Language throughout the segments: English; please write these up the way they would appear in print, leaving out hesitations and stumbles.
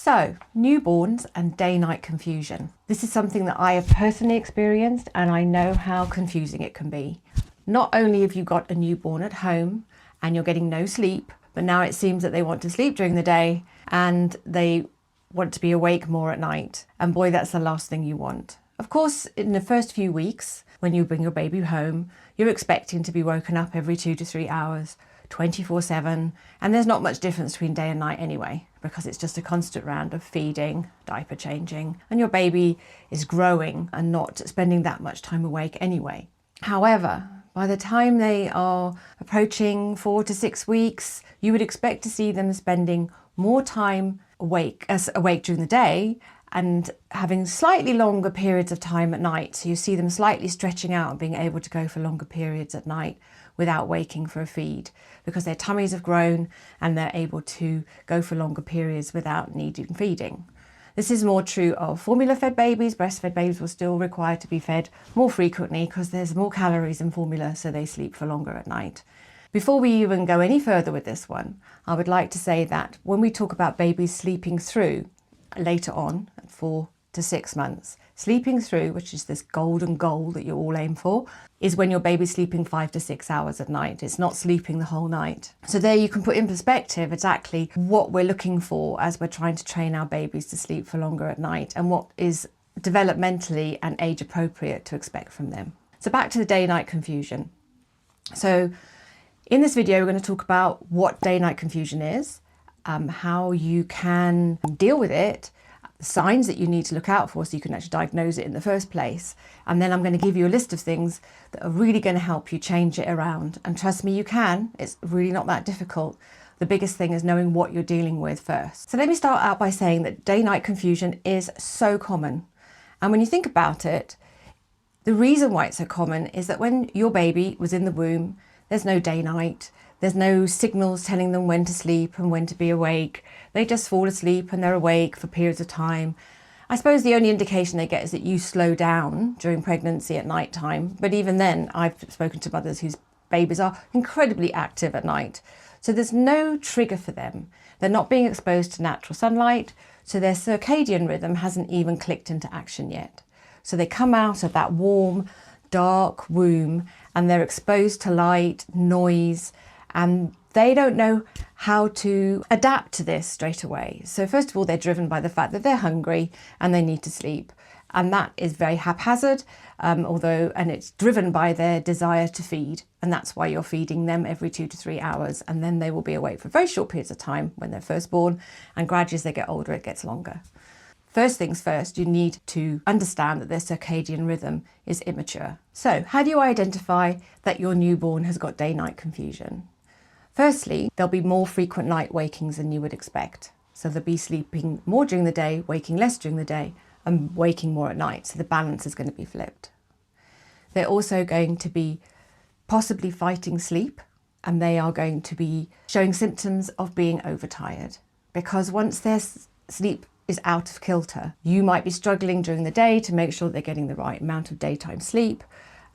So, newborns and day-night confusion. This is something that I have personally experienced, and I know how confusing it can be. Not only have you got a newborn at home and you're getting no sleep, but now it seems that they want to sleep during the day and they want to be awake more at night. And boy, that's the last thing you want. Of course, in the first few weeks, when you bring your baby home, you're expecting to be woken up every 2 to 3 hours, 24/7, and there's not much difference between day and night anyway, because it's just a constant round of feeding, diaper changing, and your baby is growing and not spending that much time awake anyway. However, by the time they are approaching 4 to 6 weeks, you would expect to see them spending more time awake during the day and having slightly longer periods of time at night. So you see them slightly stretching out and being able to go for longer periods at night without waking for a feed, because their tummies have grown and they're able to go for longer periods without needing feeding. This is more true of formula-fed babies. Breastfed babies will still require to be fed more frequently because there's more calories in formula, so they sleep for longer at night. Before we even go any further with this one, I would like to say that when we talk about babies sleeping through later on, at 4 to 6 months, sleeping through, which is this golden goal that you all aim for, is when your baby's sleeping 5 to 6 hours at night. It's not sleeping the whole night. So there you can put in perspective exactly what we're looking for as we're trying to train our babies to sleep for longer at night and what is developmentally and age appropriate to expect from them. So back to the day-night confusion. So in this video, we're going to talk about what day-night confusion is, how you can deal with it, signs that you need to look out for so you can actually diagnose it in the first place. And then I'm going to give you a list of things that are really going to help you change it around. And trust me, you can. It's really not that difficult. The biggest thing is knowing what you're dealing with first. So let me start out by saying that day-night confusion is so common. And when you think about it, the reason why it's so common is that when your baby was in the womb, there's no day-night. There's no signals telling them when to sleep and when to be awake. They just fall asleep and they're awake for periods of time. I suppose the only indication they get is that you slow down during pregnancy at night time. But even then, I've spoken to mothers whose babies are incredibly active at night. So there's no trigger for them. They're not being exposed to natural sunlight. So their circadian rhythm hasn't even clicked into action yet. So they come out of that warm, dark womb and they're exposed to light, noise, and they don't know how to adapt to this straight away. So first of all, they're driven by the fact that they're hungry and they need to sleep. And that is very haphazard, and it's driven by their desire to feed. And that's why you're feeding them every 2 to 3 hours. And then they will be awake for very short periods of time when they're first born. And gradually as they get older, it gets longer. First things first, you need to understand that their circadian rhythm is immature. So how do you identify that your newborn has got day-night confusion? Firstly, there'll be more frequent night wakings than you would expect. So they'll be sleeping more during the day, waking less during the day, and waking more at night. So the balance is going to be flipped. They're also going to be possibly fighting sleep, and they are going to be showing symptoms of being overtired. Because once their sleep is out of kilter, you might be struggling during the day to make sure they're getting the right amount of daytime sleep.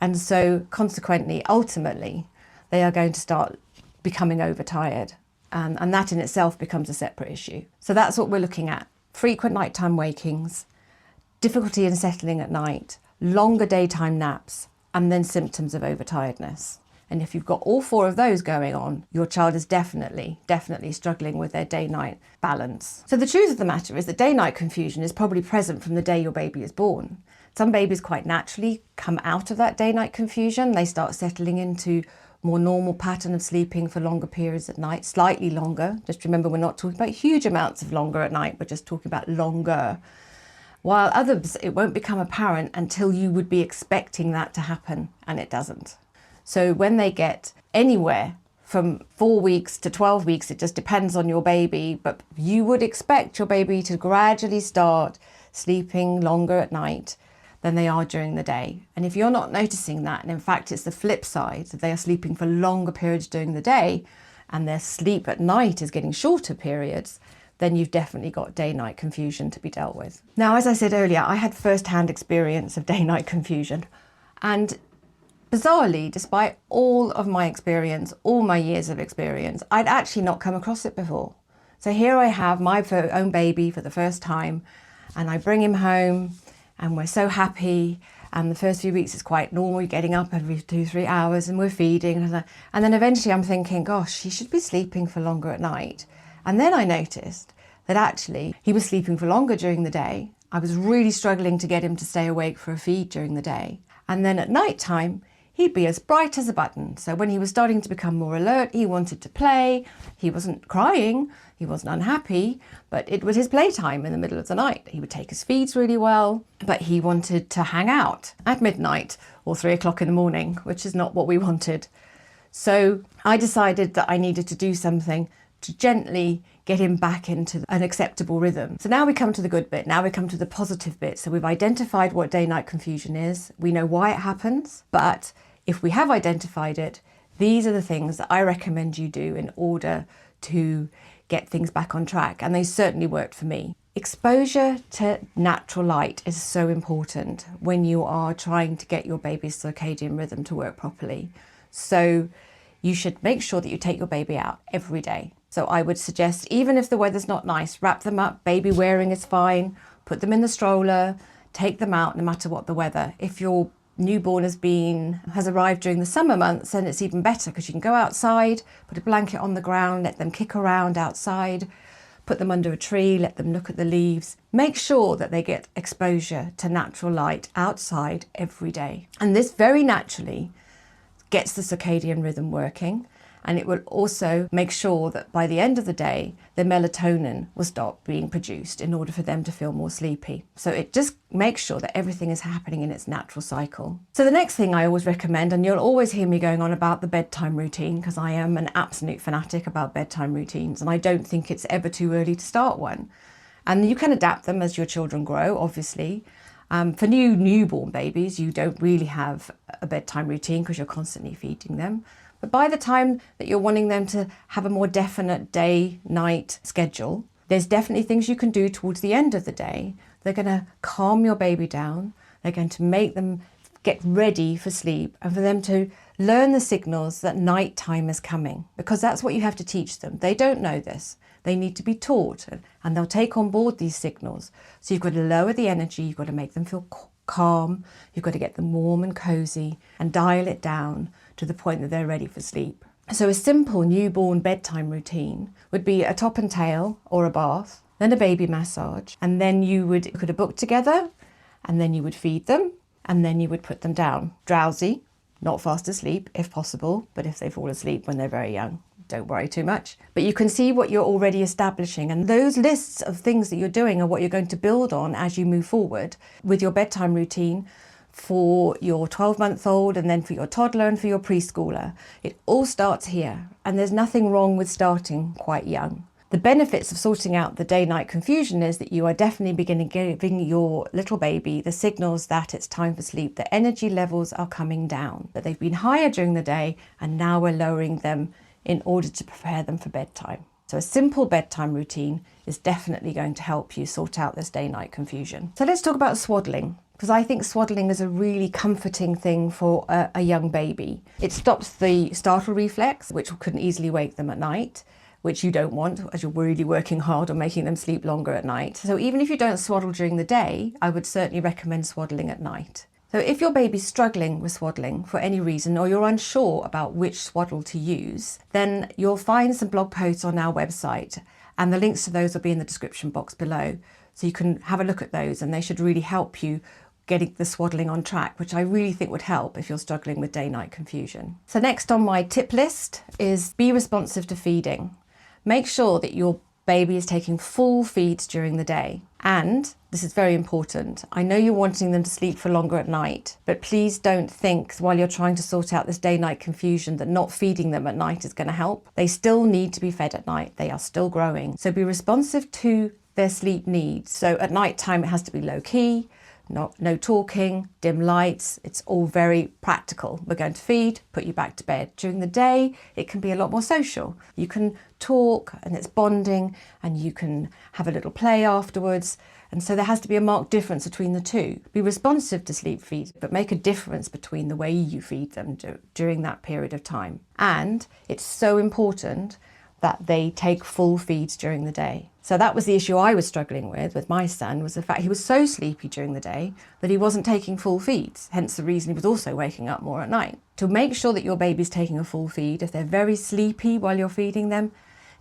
And so consequently, ultimately, they are going to start becoming overtired. And that in itself becomes a separate issue. So that's what we're looking at. Frequent nighttime wakings, difficulty in settling at night, longer daytime naps, and then symptoms of overtiredness. And if you've got all 4 of those going on, your child is definitely struggling with their day-night balance. So the truth of the matter is that day-night confusion is probably present from the day your baby is born. Some babies quite naturally come out of that day-night confusion. They start settling into more normal pattern of sleeping for longer periods at night, slightly longer. Just remember, we're not talking about huge amounts of longer at night, we're just talking about longer. While others, it won't become apparent until you would be expecting that to happen, and it doesn't. So when they get anywhere from 4 weeks to 12 weeks, it just depends on your baby, but you would expect your baby to gradually start sleeping longer at night than they are during the day. And if you're not noticing that, and in fact it's the flip side, that they are sleeping for longer periods during the day and their sleep at night is getting shorter periods, then you've definitely got day-night confusion to be dealt with. Now, as I said earlier, I had first-hand experience of day-night confusion, and bizarrely, despite all of my experience, all my years of experience, I'd actually not come across it before. So here I have my own baby for the first time, and I bring him home and we're so happy. And the first few weeks is quite normal, you're getting up every 2-3 hours and we're feeding. And then eventually I'm thinking, gosh, he should be sleeping for longer at night. And then I noticed that actually he was sleeping for longer during the day. I was really struggling to get him to stay awake for a feed during the day. And then at night time, he'd be as bright as a button. So when he was starting to become more alert, he wanted to play. He wasn't crying, he wasn't unhappy, but it was his playtime in the middle of the night. He would take his feeds really well, but he wanted to hang out at midnight or 3 o'clock in the morning, which is not what we wanted. So I decided that I needed to do something to gently get him back into an acceptable rhythm. So now we come to the good bit. Now we come to the positive bit. So we've identified what day-night confusion is. We know why it happens, but if we have identified it, these are the things that I recommend you do in order to get things back on track. And they certainly worked for me. Exposure to natural light is so important when you are trying to get your baby's circadian rhythm to work properly. So you should make sure that you take your baby out every day. So I would suggest, even if the weather's not nice, wrap them up, baby wearing is fine, put them in the stroller, take them out no matter what the weather. If your newborn has arrived during the summer months, then it's even better because you can go outside, put a blanket on the ground, let them kick around outside, put them under a tree, let them look at the leaves. Make sure that they get exposure to natural light outside every day. And this very naturally gets the circadian rhythm working, and it will also make sure that by the end of the day, the melatonin will stop being produced in order for them to feel more sleepy. So it just makes sure that everything is happening in its natural cycle. So the next thing I always recommend, and you'll always hear me going on about the bedtime routine, because I am an absolute fanatic about bedtime routines, and I don't think it's ever too early to start one. And you can adapt them as your children grow, obviously. For newborn babies, you don't really have a bedtime routine because you're constantly feeding them. But by the time that you're wanting them to have a more definite day-night schedule, there's definitely things you can do towards the end of the day. They're going to calm your baby down. They're going to make them get ready for sleep and for them to learn the signals that night time is coming, because that's what you have to teach them. They don't know this. They need to be taught, and they'll take on board these signals. So you've got to lower the energy. You've got to make them feel calm. You've got to get them warm and cozy and dial it down to the point that they're ready for sleep. So a simple newborn bedtime routine would be a top and tail or a bath, then a baby massage, and then you would put a book together, and then you would feed them, and then you would put them down. Drowsy, not fast asleep if possible, but if they fall asleep when they're very young, don't worry too much. But you can see what you're already establishing, and those lists of things that you're doing are what you're going to build on as you move forward with your bedtime routine for your 12-month-old, and then for your toddler and for your preschooler. It all starts here, and there's nothing wrong with starting quite young. The benefits of sorting out the day-night confusion is that you are definitely beginning giving your little baby the signals that it's time for sleep. The energy levels are coming down, that they've been higher during the day, and now we're lowering them in order to prepare them for bedtime. So a simple bedtime routine is definitely going to help you sort out this day-night confusion. So let's talk about swaddling, because I think swaddling is a really comforting thing for a young baby. It stops the startle reflex, which could easily wake them at night, which you don't want as you're really working hard on making them sleep longer at night. So even if you don't swaddle during the day, I would certainly recommend swaddling at night. So if your baby's struggling with swaddling for any reason, or you're unsure about which swaddle to use, then you'll find some blog posts on our website, and the links to those will be in the description box below. So you can have a look at those, and they should really help you getting the swaddling on track, which I really think would help if you're struggling with day-night confusion. So next on my tip list is be responsive to feeding. Make sure that your baby is taking full feeds during the day. And this is very important. I know you're wanting them to sleep for longer at night, but please don't think while you're trying to sort out this day-night confusion that not feeding them at night is going to help. They still need to be fed at night. They are still growing. So be responsive to their sleep needs. So at night time, it has to be low key, no talking, dim lights. It's all very practical. We're going to feed, put you back to bed. During the day, it can be a lot more social. You can talk, and it's bonding, and you can have a little play afterwards. And so there has to be a marked difference between the two. Be responsive to sleep feed, but make a difference between the way you feed them during that period of time. And it's so important that they take full feeds during the day. So that was the issue I was struggling with my son, was the fact he was so sleepy during the day that he wasn't taking full feeds, hence the reason he was also waking up more at night. To make sure that your baby's taking a full feed, if they're very sleepy while you're feeding them,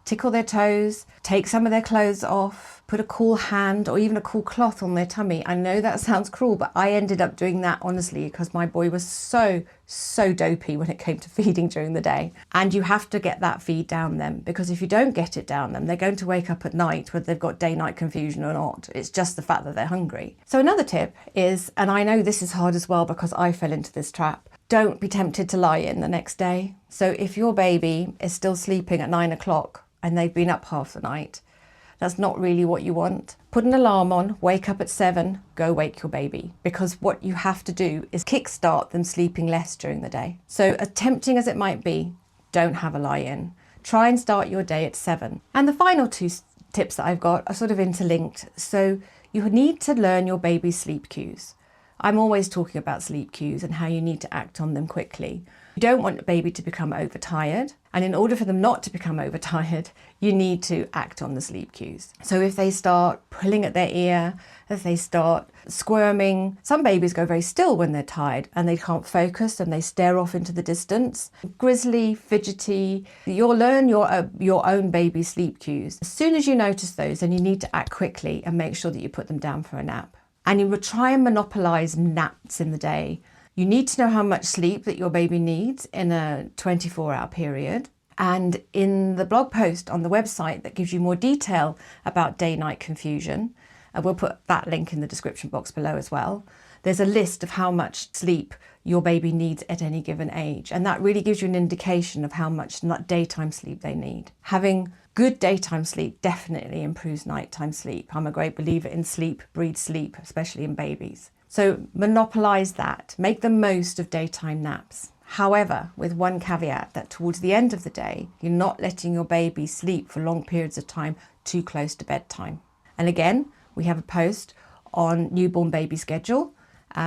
tickle their toes, take some of their clothes off, put a cool hand or even a cool cloth on their tummy. I know that sounds cruel, but I ended up doing that honestly because my boy was so dopey when it came to feeding during the day. And you have to get that feed down them, because if you don't get it down them, they're going to wake up at night whether they've got day-night confusion or not. It's just the fact that they're hungry. So another tip is, and I know this is hard as well because I fell into this trap, don't be tempted to lie in the next day. So if your baby is still sleeping at 9 o'clock and they've been up half the night, that's not really what you want. Put an alarm on, wake up at 7, go wake your baby, because what you have to do is kickstart them sleeping less during the day. So as tempting as it might be, don't have a lie-in. Try and start your day at 7. And the final two tips that I've got are sort of interlinked. So you need to learn your baby's sleep cues. I'm always talking about sleep cues and how you need to act on them quickly. You don't want a baby to become overtired, and in order for them not to become overtired, you need to act on the sleep cues. So if they start pulling at their ear, if they start squirming, some babies go very still when they're tired and they can't focus and they stare off into the distance. Grizzly, fidgety, you'll learn your own baby's sleep cues. As soon as you notice those, then you need to act quickly and make sure that you put them down for a nap. And you will try and monopolize naps in the day. You need to know how much sleep that your baby needs in a 24-hour period. And in the blog post on the website that gives you more detail about day-night confusion, we'll put that link in the description box below as well, there's a list of how much sleep your baby needs at any given age. And that really gives you an indication of how much daytime sleep they need. Having good daytime sleep definitely improves nighttime sleep. I'm a great believer in sleep breeds sleep, especially in babies. So monopolize that, make the most of daytime naps. However, with one caveat, that towards the end of the day, you're not letting your baby sleep for long periods of time too close to bedtime. And again, we have a post on newborn baby schedule,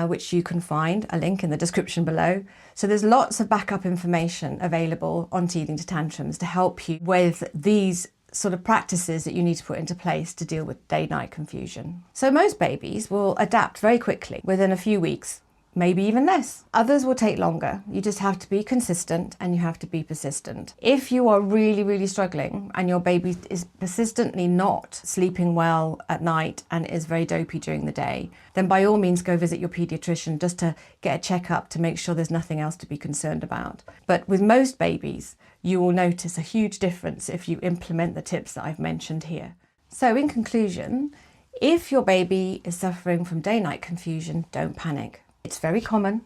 which you can find a link in the description below. So there's lots of backup information available on teething to tantrums to help you with these sort of practices that you need to put into place to deal with day-night confusion. So most babies will adapt very quickly within a few weeks, maybe even less. Others will take longer. You just have to be consistent and you have to be persistent. If you are really struggling and your baby is persistently not sleeping well at night and is very dopey during the day, then by all means go visit your pediatrician just to get a checkup to make sure there's nothing else to be concerned about. But with most babies, you will notice a huge difference if you implement the tips that I've mentioned here. So in conclusion, if your baby is suffering from day-night confusion, don't panic. It's very common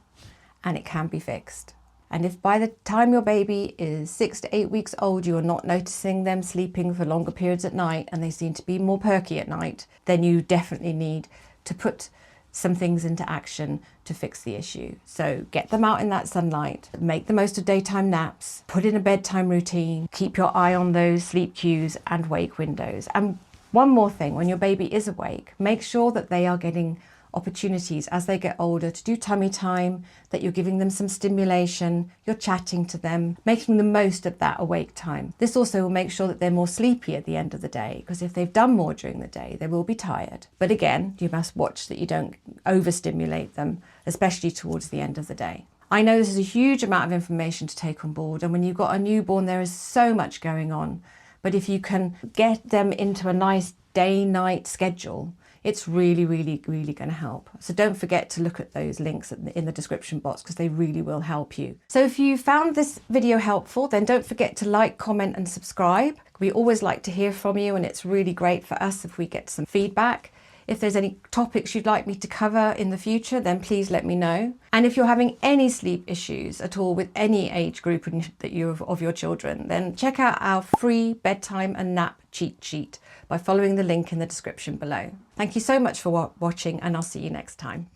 and it can be fixed. And if by the time your baby is 6 to 8 weeks old, you are not noticing them sleeping for longer periods at night and they seem to be more perky at night, then you definitely need to put some things into action to fix the issue. So get them out in that sunlight, make the most of daytime naps, put in a bedtime routine, keep your eye on those sleep cues and wake windows. And one more thing, when your baby is awake, make sure that they are getting opportunities as they get older to do tummy time, that you're giving them some stimulation, you're chatting to them, making the most of that awake time. This also will make sure that they're more sleepy at the end of the day, because if they've done more during the day, they will be tired. But again, you must watch that you don't overstimulate them, especially towards the end of the day. I know this is a huge amount of information to take on board, and when you've got a newborn, there is so much going on. But if you can get them into a nice day-night schedule, it's really going to help. So don't forget to look at those links in the description box, because they really will help you. So if you found this video helpful, then don't forget to like, comment and subscribe. We always like to hear from you, and it's really great for us if we get some feedback. If there's any topics you'd like me to cover in the future, then please let me know. And if you're having any sleep issues at all with any age group of your children, then check out our free bedtime and nap cheat sheet by following the link in the description below. Thank you so much for watching, and I'll see you next time.